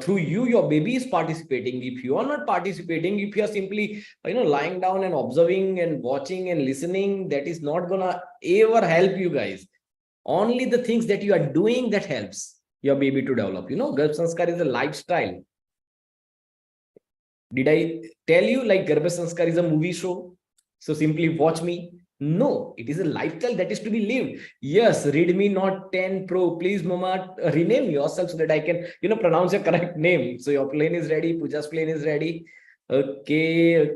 through you, your baby is participating. If you are not participating, if you are simply lying down and observing and watching and listening, that is not gonna ever help you guys. Only the things that you are doing that helps your baby to develop. Garbh Sanskar is a lifestyle. Did I tell you like Garbh Sanskar is a movie show? So simply watch me. No, it is a lifestyle that is to be lived. Yes, Redmi Note 10 Pro. Please, Mama, rename yourself so that I can, pronounce your correct name. So your plane is ready. Pooja's plane is ready. Okay.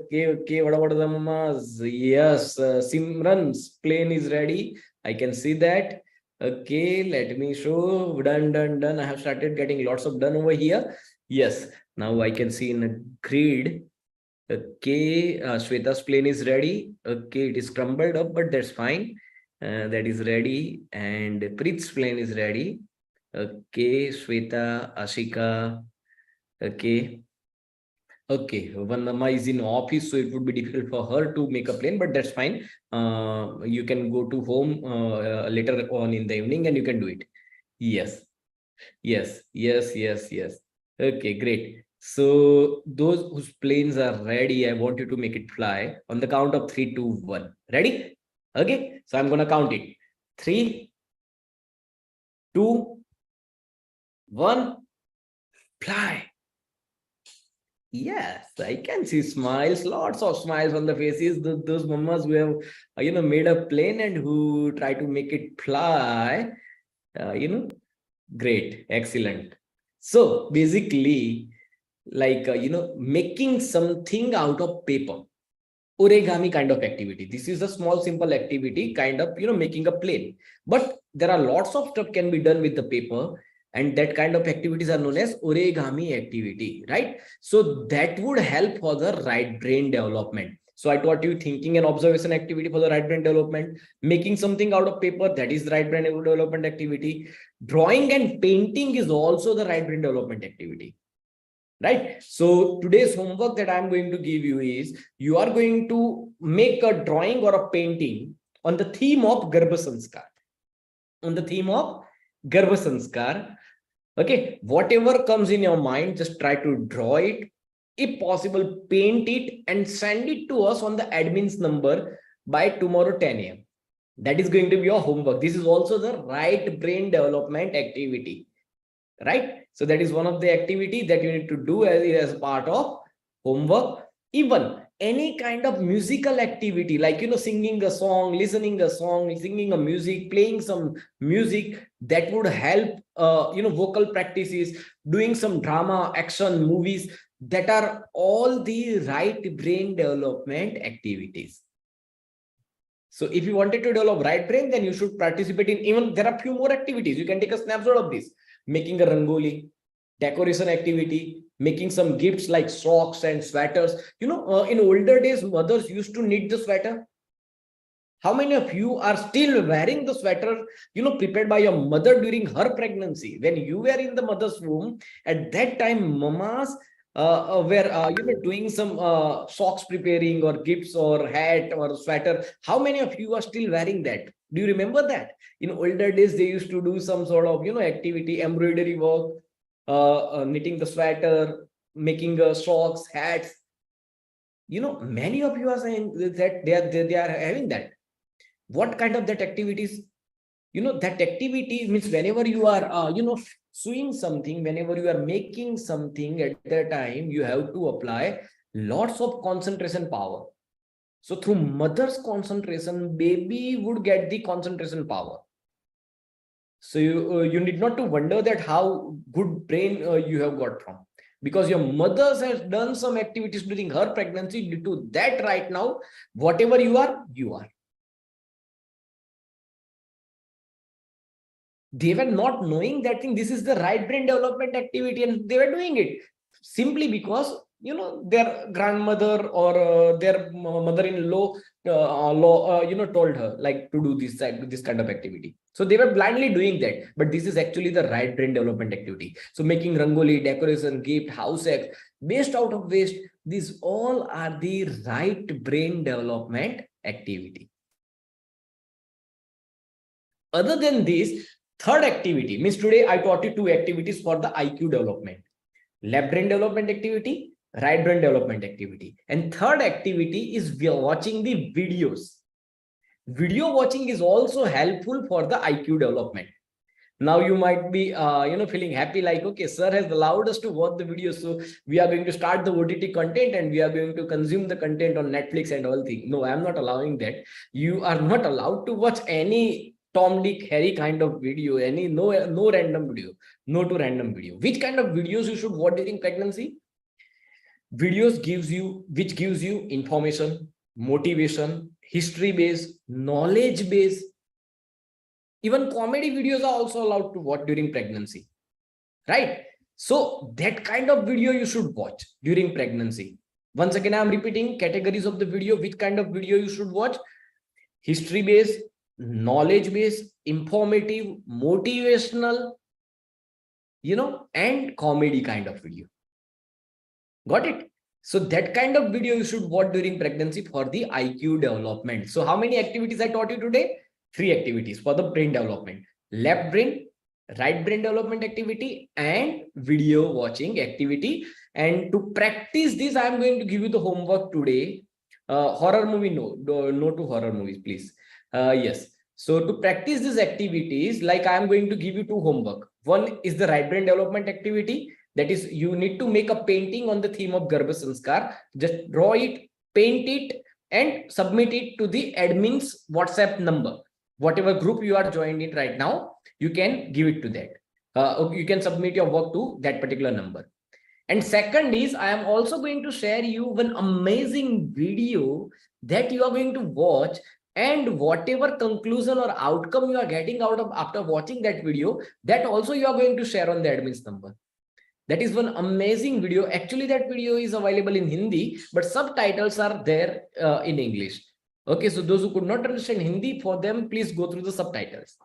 What about the mamas? Yes, Simran's plane is ready. I can see that. Okay, let me show. Done. I have started getting lots of done over here. Yes, now I can see in a grid. Okay, Shweta's plane is ready. Okay, it is crumbled up, but that's fine. That is ready. And Preet's plane is ready. Okay, Shweta, Ashika. Okay. Okay, one mama is in office, so it would be difficult for her to make a plane, but that's fine. You can go to home later on in the evening and you can do it. Yes. Yes. Okay, great. So those whose planes are ready, I want you to make it fly on the count of 3, 2, 1. Ready? Okay, so I'm gonna count it. 3, 2, 1, fly. Yes, I can see smiles, lots of smiles on the faces. Those mamas who have, made a plane and who try to make it fly. Great, excellent. So basically, like making something out of paper, origami kind of activity. This is a small simple activity, kind of making a plane, but there are lots of stuff can be done with the paper, and that kind of activities are known as origami activity, right? So that would help for the right brain development. So I taught you thinking and observation activity for the right brain development, making something out of paper, that is the right brain development activity. Drawing and painting is also the right brain development activity, right? So today's homework that I'm going to give you is you are going to make a drawing or a painting on the theme of Garbh Sanskar. On the theme of Garbh Sanskar. Okay, whatever comes in your mind, just try to draw it. If possible, paint it and send it to us on the admin's number by tomorrow 10 a.m. That is going to be your homework. This is also the right brain development activity, right? So that is one of the activity that you need to do as part of homework. Even any kind of musical activity, like singing a song, listening a song, singing a music, playing some music, that would help. Vocal practices, doing some drama, action, movies, that are all the right brain development activities. So if you wanted to develop right brain, then you should participate in, even there are few more activities. You can take a snapshot of this: making a rangoli, decoration activity, making some gifts like socks and sweaters. In older days, mothers used to knit the sweater. How many of you are still wearing the sweater, prepared by your mother during her pregnancy? When you were in the mother's womb, at that time, mamas were, doing some socks preparing or gifts or hat or sweater. How many of you are still wearing that? Do you remember that? In older days, they used to do some sort of, activity, embroidery work, knitting the sweater, making socks, hats. Many of you are saying that they are having that. What kind of that activities? That activity means whenever you are, sewing something, whenever you are making something, at that time, you have to apply lots of concentration power. So through mother's concentration, baby would get the concentration power. So you need not to wonder that how good brain you have got from, because your mother has done some activities during her pregnancy. Due to that, right now, whatever you are, you are. They were not knowing that thing. This is the right brain development activity, and they were doing it simply because their grandmother or their mother-in-law told her like to do this kind of activity. So they were blindly doing that, but this is actually the right brain development activity. So making rangoli, decoration, gift, house acts based out of waste, these all are the right brain development activity. Other than this, third activity means today I taught you two activities for the IQ development: left brain development activity, right brain development activity. And third activity is we are watching the videos. Video watching is also helpful for the IQ development. Now you might be feeling happy, like, okay, sir has allowed us to watch the video, so we are going to start the OTT content and we are going to consume the content on Netflix and all things. No, I am not allowing that. You are not allowed to watch any Tom, Dick, Harry kind of video, no random video, no to random video. Which kind of videos you should watch during pregnancy? Videos which gives you information, motivation, history base, knowledge base. Even comedy videos are also allowed to watch during pregnancy, right? So that kind of video you should watch during pregnancy. Once again, I'm repeating categories of the video. Which kind of video you should watch? History based, knowledge based, informative, motivational, and comedy kind of video. Got it? So that kind of video you should watch during pregnancy for the IQ development. So how many activities I taught you today? 3 activities for the brain development: left brain, right brain development activity, and video watching activity. And to practice this, I am going to give you the homework today. Horror movie, no to horror movies, please. Yes. So to practice these activities, like I am going to give you 2 homework. One is the right brain development activity. That is, you need to make a painting on the theme of Garbh Sanskar. Just draw it, paint it, and submit it to the admin's WhatsApp number. Whatever group you are joined in right now, you can give it to that. You can submit your work to that particular number. And second is, I am also going to share you one amazing video that you are going to watch, and whatever conclusion or outcome you are getting out of after watching that video, that also you are going to share on the admin's number. That is one amazing video. Actually, that video is available in Hindi, but subtitles are there in English. Okay, so those who could not understand Hindi, for them, please go through the subtitles.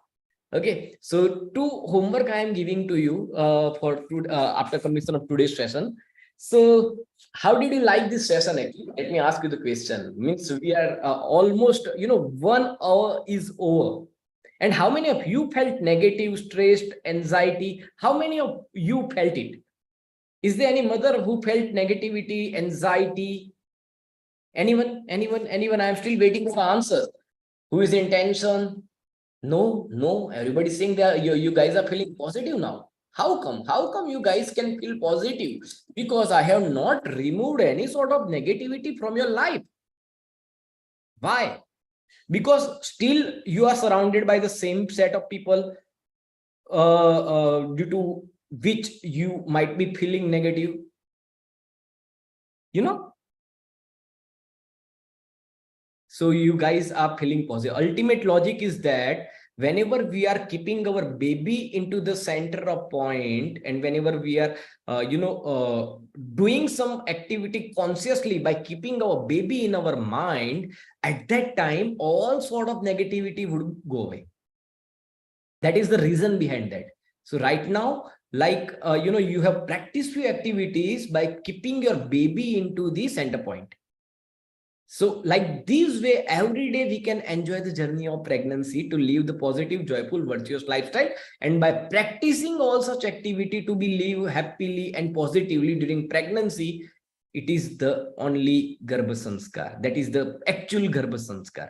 Okay, so 2 homework I am giving to you after completion of today's session. So how did you like this session? Actually, let me ask you the question. Means we are almost 1 hour is over. And how many of you felt negative, stressed, anxiety? How many of you felt it? Is there any mother who felt negativity, anxiety? Anyone? I am still waiting for answers. Who is in tension? No. Everybody's saying that you guys are feeling positive now. How come? How come you guys can feel positive? Because I have not removed any sort of negativity from your life. Why? Because still you are surrounded by the same set of people due to which you might be feeling negative. So you guys are feeling positive. Ultimate logic is that whenever we are keeping our baby into the center of point, and whenever we are doing some activity consciously by keeping our baby in our mind, at that time all sort of negativity would go away. That is the reason behind that. So right now, like you have practiced few activities by keeping your baby into the center point. So like this way, every day we can enjoy the journey of pregnancy to live the positive, joyful, virtuous lifestyle. And by practicing all such activity to be live happily and positively during pregnancy, it is the only Garbh Sanskar. That is the actual Garbh Sanskar.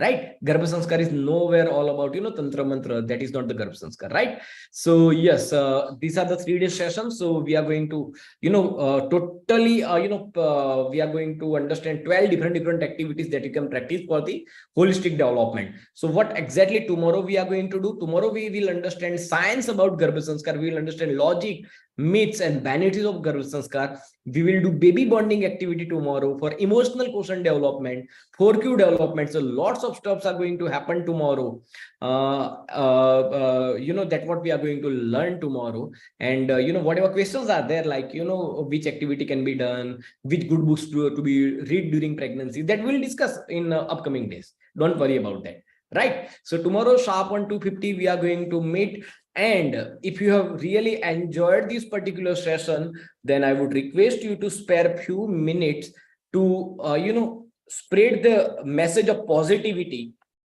right? Garbh Sanskar is nowhere all about, Tantra Mantra. That is not the Garbh Sanskar, right? So yes, these are the 3-day sessions. So we are going to, totally, we are going to understand 12 different activities that you can practice for the holistic development. So what exactly tomorrow we are going to do? Tomorrow we will understand science about Garbh Sanskar. We will understand logic, myths and vanities of Garbh Sanskar. We will do baby bonding activity tomorrow for emotional quotient development, 4Q development. So lots of stuffs are going to happen tomorrow. That what we are going to learn tomorrow. And whatever questions are there, like which activity can be done, which good books to be read during pregnancy, that we'll discuss in upcoming days. Don't worry about that, right? So tomorrow sharp on 2:50 we are going to meet. And if you have really enjoyed this particular session, then I would request you to spare few minutes to spread the message of positivity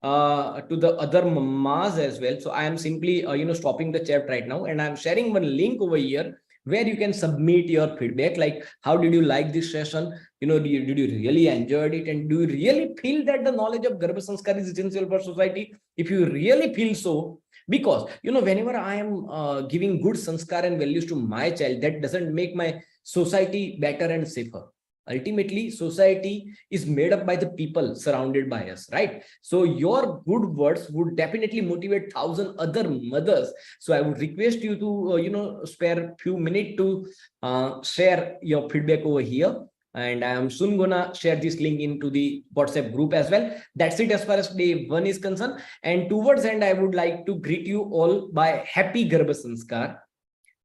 to the other mamas as well. So I am simply stopping the chat right now, and I'm sharing one link over here where you can submit your feedback, like how did you like this session, did you really enjoyed it, and do you really feel that the knowledge of Garbh Sanskar is essential for society? If you really feel so, because whenever I am giving good sanskar and values to my child, that doesn't make my society better and safer. Ultimately, society is made up by the people surrounded by us, right? So your good words would definitely motivate 1,000 other mothers. So I would request you to spare few minutes to share your feedback over here. And I am soon gonna share this link into the WhatsApp group as well. That's it as far as day 1 is concerned. And towards end, I would like to greet you all by happy Garbh Sanskar.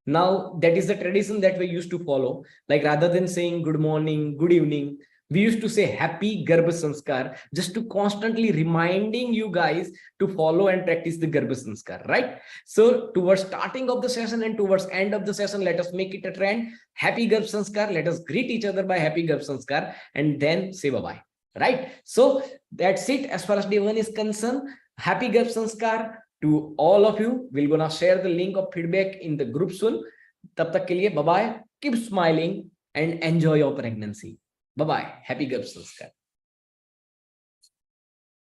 Now, that is the tradition that we used to follow. Like rather than saying good morning, good evening, we used to say happy Garbh Sanskar, just to constantly reminding you guys to follow and practice the Garbh Sanskar, right? So towards starting of the session and towards end of the session, let us make it a trend. Happy Garbh Sanskar. Let us greet each other by happy Garbh Sanskar and then say bye-bye, right? So that's it as far as day 1 is concerned. Happy Garbh Sanskar to all of you. We're gonna share the link of feedback in the group soon. Tab tak ke liye, bye-bye. Keep smiling and enjoy your pregnancy. Bye-bye. Happy Garbh Sanskar.